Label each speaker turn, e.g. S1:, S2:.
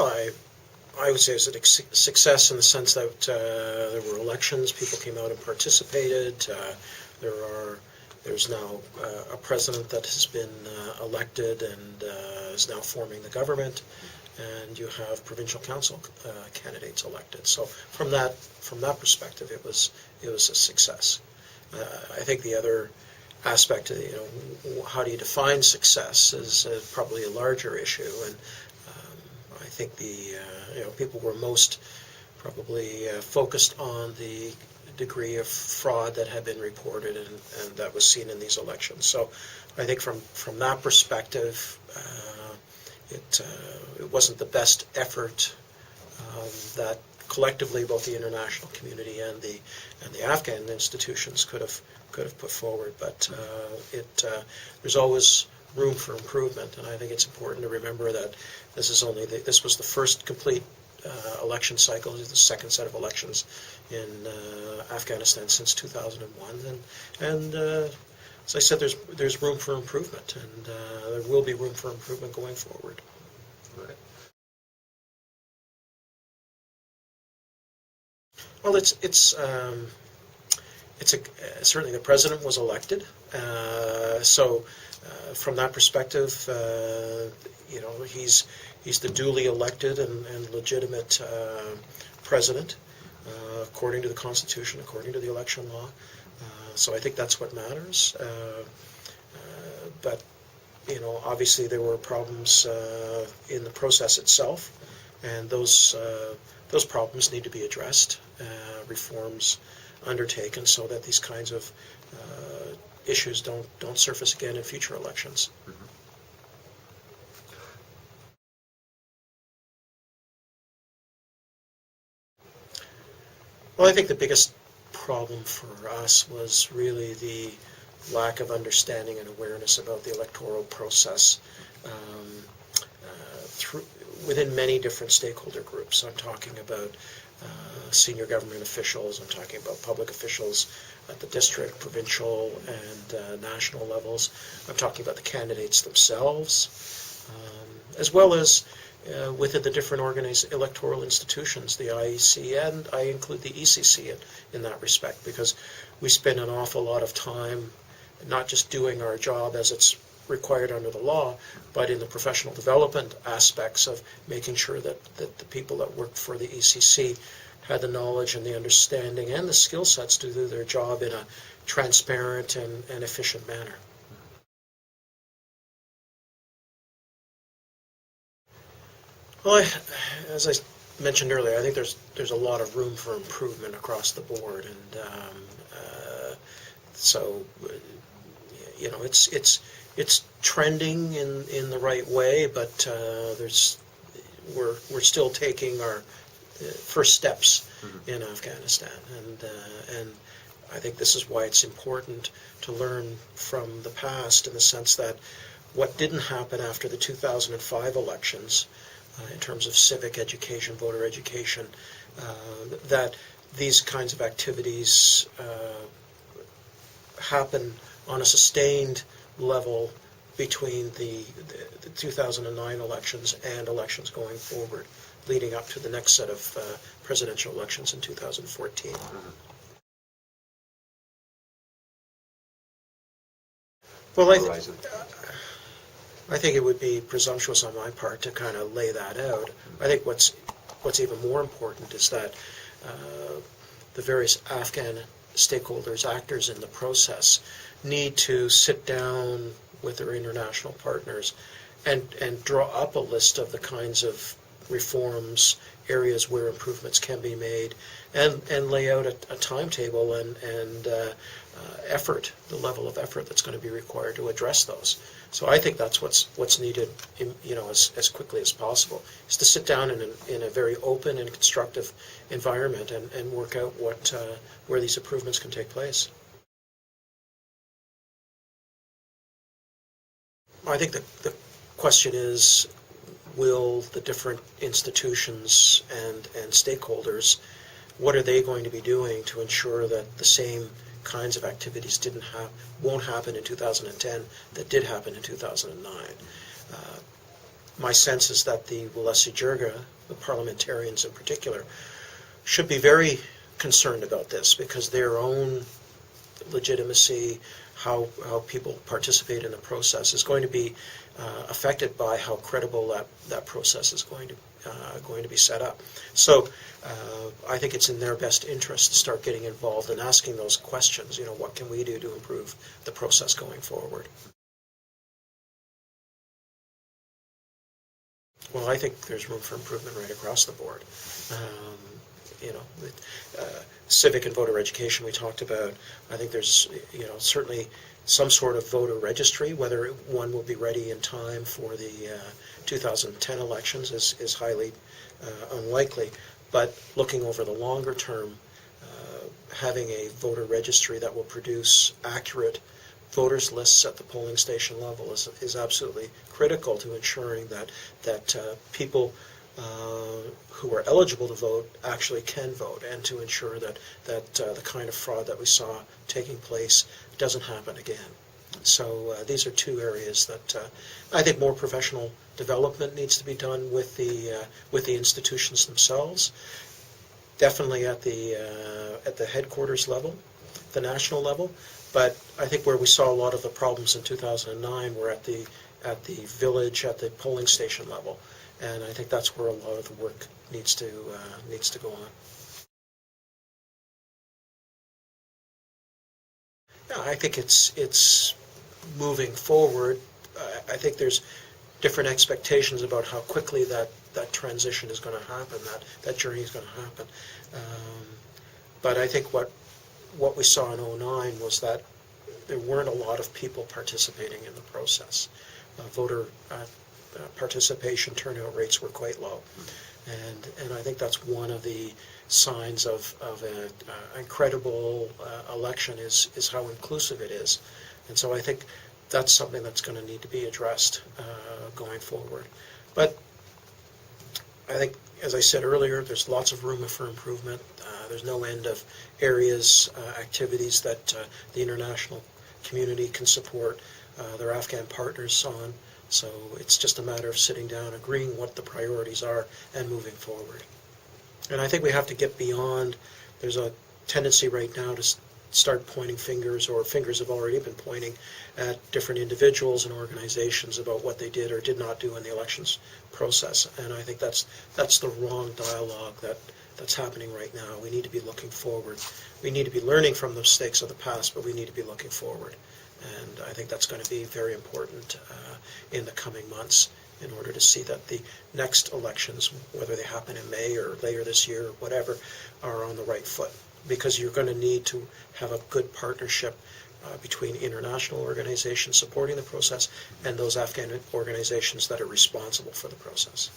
S1: Well, I would say it was a success in the sense that there were elections, people came out and participated. There's now a president that has been elected and is now forming the government, and you have provincial council candidates elected. So from that perspective, it was a success. I think the other aspect of, how do you define success is probably a larger issue, and I think people were most probably focused on the degree of fraud that had been reported and that was seen in these elections. So I think from that perspective, it wasn't the best effort that collectively both the international community and the Afghan institutions could have put forward. But there's always room for improvement, and I think it's important to remember that this was the first complete election cycle. This is the second set of elections in Afghanistan since 2001, and as I said, there's room for improvement, and there will be room for improvement going forward.
S2: Right.
S1: Well, certainly the president was elected, so from that perspective, he's the duly elected and legitimate president according to the Constitution, according to the election law. So I think that's what matters. But obviously there were problems in the process itself, and those problems need to be addressed, reforms undertaken so that these kinds of issues don't surface again in future elections.
S2: Mm-hmm.
S1: Well, I think the biggest problem for us was really the lack of understanding and awareness about the electoral process within many different stakeholder groups. I'm talking about senior government officials, I'm talking about public officials at the district, provincial, and national levels. I'm talking about the candidates themselves, as well as within the different electoral institutions, the IEC, and I include the ECC in that respect, because we spend an awful lot of time not just doing our job as it's required under the law, but in the professional development aspects of making sure that the people that work for the ECC had the knowledge and the understanding and the skill sets to do their job in a transparent and efficient manner. Well, as I mentioned earlier, I think there's a lot of room for improvement across the board, and so it's trending in the right way, but we're still taking our first steps in Afghanistan, and I think this is why it's important to learn from the past, in the sense that what didn't happen after the 2005 elections in terms of civic education, voter education, that these kinds of activities happen on a sustained level between the 2009 elections and elections going forward, leading up to the next set of presidential elections in 2014. Well, I think it would be presumptuous on my part to kind of lay that out. I think what's even more important is that the various Afghan stakeholders, actors in the process, need to sit down with their international partners and draw up a list of the kinds of reforms, areas where improvements can be made, and lay out a timetable and effort, the level of effort that's going to be required to address those. So I think that's what's needed, as quickly as possible, is to sit down in a very open and constructive environment and work out where these improvements can take place. I think the question is, will the different institutions and stakeholders, what are they going to be doing to ensure that the same kinds of activities won't happen in 2010 that did happen in 2009? my sense is that the Walesi Jirga, the parliamentarians in particular, should be very concerned about this, because their own legitimacy, how people participate in the process, is going to be affected by how credible that process is going to be set up. So I think it's in their best interest to start getting involved and asking those questions. You know, what can we do to improve the process going forward? Well, I think there's room for improvement right across the board. You know, civic and voter education we talked about. I think there's, you know, certainly some sort of voter registry. Whether one will be ready in time for the 2010 elections is highly unlikely. But looking over the longer term, having a voter registry that will produce accurate voters lists at the polling station level is absolutely critical to ensuring that people who are eligible to vote actually can vote, and to ensure that the kind of fraud that we saw taking place doesn't happen again. So these are two areas that I think more professional development needs to be done with the institutions themselves. Definitely at the headquarters level, the national level. But I think where we saw a lot of the problems in 2009 were at the village, at the polling station level, and I think that's where a lot of the work needs to go on. Yeah, I think it's moving forward. I think there's different expectations about how quickly that transition is going to happen, that journey is going to happen. But I think what we saw in 2009 was that there weren't a lot of people participating in the process. Voter participation turnout rates were quite low. And I think that's one of the signs of an incredible election is how inclusive it is. And so I think that's something that's going to need to be addressed going forward. But I think, as I said earlier, there's lots of room for improvement. There's no end of areas, activities that the international community can support their Afghan partners on. So it's just a matter of sitting down, agreeing what the priorities are, and moving forward. And I think we have to get beyond, there's a tendency right now to start pointing fingers, or fingers have already been pointing at different individuals and organizations about what they did or did not do in the elections process. And I think that's the wrong dialogue that's happening right now. We need to be looking forward. We need to be learning from the mistakes of the past, but we need to be looking forward. And I think that's going to be very important in the coming months in order to see that the next elections, whether they happen in May or later this year or whatever, are on the right foot. Because you're going to need to have a good partnership between international organizations supporting the process and those Afghan organizations that are responsible for the process.